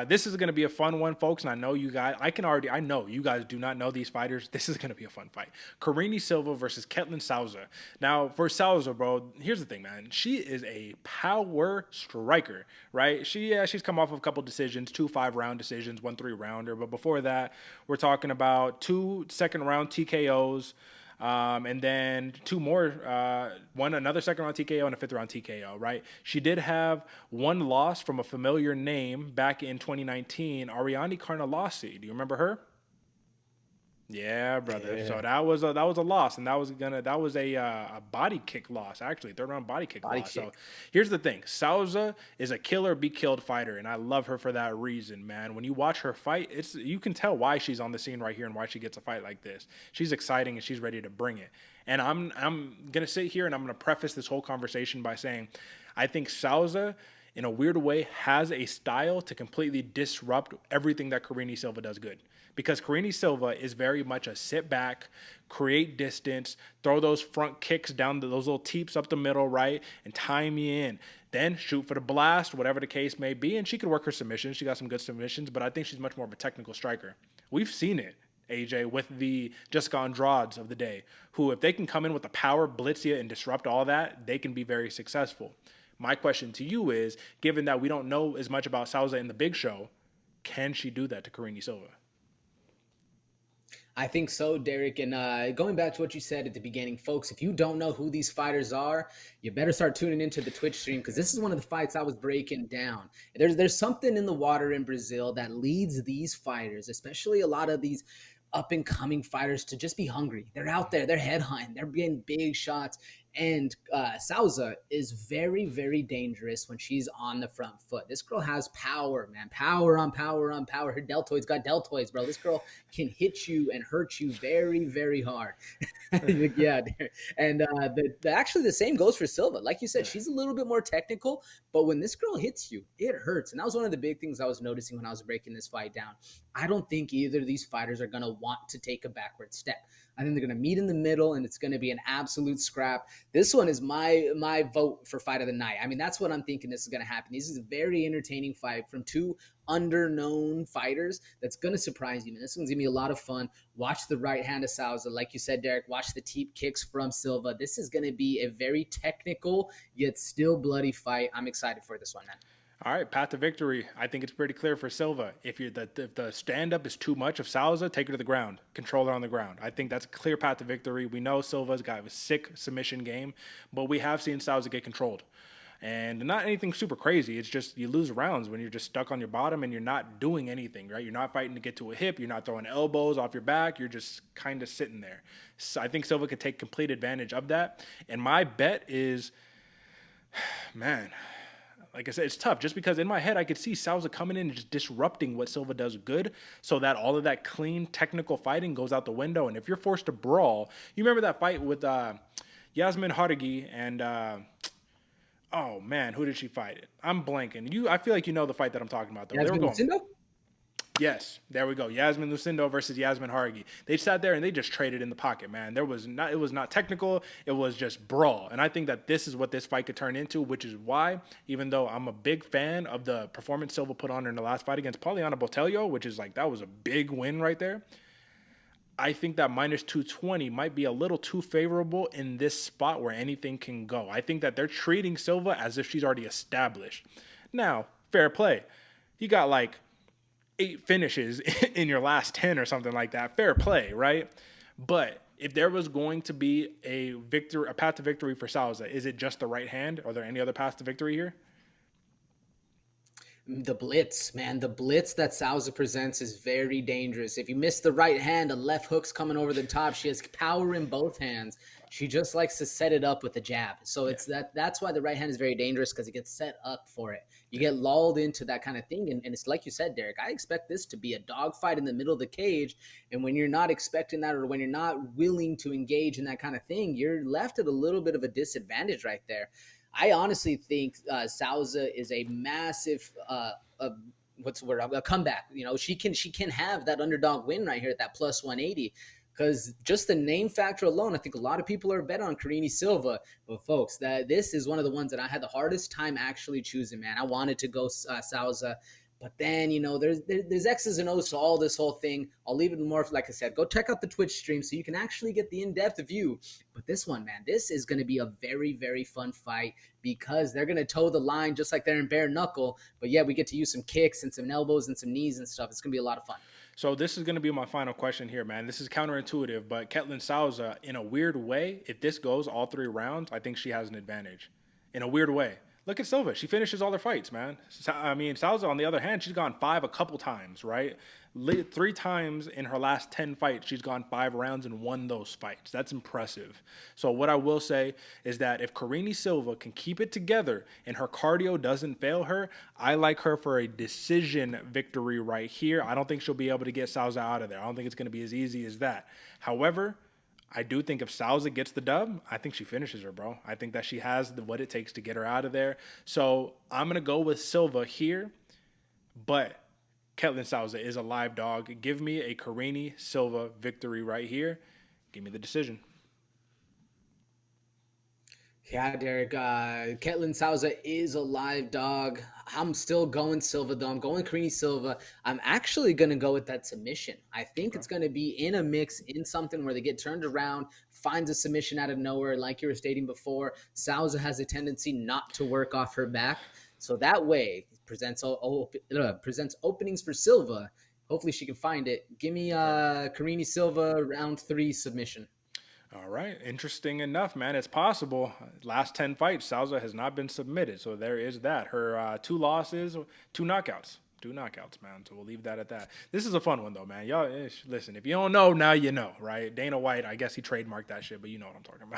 This is going to be a fun one, folks. And I know you guys, I know you guys do not know these fighters. This is going to be a fun fight. Karine Silva versus Ketlen Souza. Now, for Souza, bro, here's the thing, man. She is a power striker, right? She's come off of a couple decisions, 2 5-round decisions, 1 3-rounder. But before that, we're talking about 2 second-round TKOs. And then two more, another second round TKO and a fifth round TKO, right? She did have one loss from a familiar name back in 2019, Ariane Carnelossi. Do you remember her? Yeah, brother. Yeah. So that was a loss, and that was a body kick loss, actually, third round body kick Body loss. So kick. here's the thing: Souza is a killer, be killed fighter, and I love her for that reason, man. When you watch her fight, you can tell why she's on the scene right here and why she gets a fight like this. She's exciting and she's ready to bring it. And I'm gonna sit here and I'm gonna preface this whole conversation by saying, I think Souza, in a weird way, has a style to completely disrupt everything that Karine Silva does good. Because Karine Silva is very much a sit back, create distance, throw those front kicks down those little teeps up the middle, right, and tie me in. Then shoot for the blast, whatever the case may be. And she can work her submissions. She got some good submissions, but I think she's much more of a technical striker. We've seen it, AJ, with the Jessica Andrades of the day, who, if they can come in with the power, blitz you, and disrupt all that, they can be very successful. My question to you is, given that we don't know as much about Souza in the big show, can she do that to Karine Silva? I think so, Derek. And going back to what you said at the beginning, folks, if you don't know who these fighters are, you better start tuning into the Twitch stream because this is one of the fights I was breaking down. There's something in the water in Brazil that leads these fighters, especially a lot of these up and coming fighters, to just be hungry. They're out there, they're headhunting, they're getting big shots. And Souza is very, very dangerous when she's on the front foot. This girl has power, man. Power on power on power. Her deltoids got deltoids, bro. This girl can hit you and hurt you very, very hard. Yeah. And actually, the same goes for Silva. Like you said, she's a little bit more technical, but when this girl hits you, it hurts. And that was one of the big things I was noticing when I was breaking this fight down. I don't think either of these fighters are going to want to take a backward step. I think they're going to meet in the middle, and it's going to be an absolute scrap. This one is my vote for fight of the night. I mean, that's what I'm thinking this is going to happen. This is a very entertaining fight from two underknown fighters that's going to surprise you, man. This one's going to be a lot of fun. Watch the right hand of Souza. Like you said, Derek, watch the teep kicks from Silva. This is going to be a very technical yet still bloody fight. I'm excited for this one, man. All right, path to victory. I think it's pretty clear for Silva. If the stand up is too much of Souza, take her to the ground, control her on the ground. I think that's a clear path to victory. We know Silva's got a sick submission game, but we have seen Souza get controlled, and not anything super crazy. It's just you lose rounds when you're just stuck on your bottom and you're not doing anything, right? You're not fighting to get to a hip. You're not throwing elbows off your back. You're just kind of sitting there. So I think Silva could take complete advantage of that. And my bet is, man, like I said, it's tough just because in my head I could see Souza coming in and just disrupting what Silva does good so that all of that clean technical fighting goes out the window. And if you're forced to brawl, you remember that fight with Yasmin Haragi and oh man, who did she fight? I'm blanking. I feel like you know the fight that I'm talking about though. They were Yasmin going. Lucindo? Yes, there we go. Yasmin Lucindo versus Yasmin Haragi. They sat there and they just traded in the pocket, man. It was not technical. It was just brawl. And I think that this is what this fight could turn into, which is why, even though I'm a big fan of the performance Silva put on in the last fight against Poliana Botelho, which is like, that was a big win right there. I think that minus 220 might be a little too favorable in this spot where anything can go. I think that they're treating Silva as if she's already established. Now, fair play. You got like 8 finishes in your last 10 or something like that. Fair play, right? But if there was going to be a path to victory for Souza, is it just the right hand? Are there any other paths to victory here? The blitz, man, the blitz that Souza presents is very dangerous. If you miss the right hand, a left hook's coming over the top. She has power in both hands. She just likes to set it up with a jab. So it's that's why the right hand is very dangerous because it gets set up for it. You get lulled into that kind of thing. And it's like you said, Derek, I expect this to be a dogfight in the middle of the cage. And when you're not expecting that or when you're not willing to engage in that kind of thing, you're left at a little bit of a disadvantage right there. I honestly think Souza is a massive what's the word? A comeback. You know, she can have that underdog win right here at that plus 180 because just the name factor alone, I think a lot of people are bet on Karine Silva. But folks, this is one of the ones that I had the hardest time actually choosing. Man, I wanted to go Souza. But then, there's X's and O's to all this whole thing. I'll leave it more, like I said, go check out the Twitch stream so you can actually get the in-depth view. But this one, man, this is going to be a very, very fun fight because they're going to toe the line just like they're in bare knuckle. But yeah, we get to use some kicks and some elbows and some knees and stuff. It's going to be a lot of fun. So this is going to be my final question here, man. This is counterintuitive, but Ketlen Souza, in a weird way, if this goes all 3 rounds, I think she has an advantage. In a weird way. Look at Silva. She finishes all their fights, man. I mean, Souza, on the other hand, she's gone 5 a couple times, right? 3 times in her last 10 fights, she's gone 5 rounds and won those fights. That's impressive. So what I will say is that if Karine Silva can keep it together and her cardio doesn't fail her, I like her for a decision victory right here. I don't think she'll be able to get Souza out of there. I don't think it's going to be as easy as that. However, I do think if Souza gets the dub, I think she finishes her, bro. I think that she has what it takes to get her out of there. So I'm going to go with Silva here, but Ketlen Souza is a live dog. Give me a Karine Silva victory right here. Give me the decision. Yeah, Derek. Ketlen Souza is a live dog. I'm still going Silva, though. I'm going Karine Silva. I'm actually going to go with that submission. I think it's going to be in a mix, in something where they get turned around, finds a submission out of nowhere. Like you were stating before, Souza has a tendency not to work off her back. So that way, presents openings for Silva. Hopefully she can find it. Give me Karine Silva, round 3 submission. All right. Interesting enough, man. It's possible. Last 10 fights, Souza has not been submitted. So there is that. Her 2 losses, 2 knockouts. 2 knockouts, man. So we'll leave that at that. This is a fun one, though, man. Y'all, listen, if you don't know, now you know, right? Dana White, I guess he trademarked that shit, but you know what I'm talking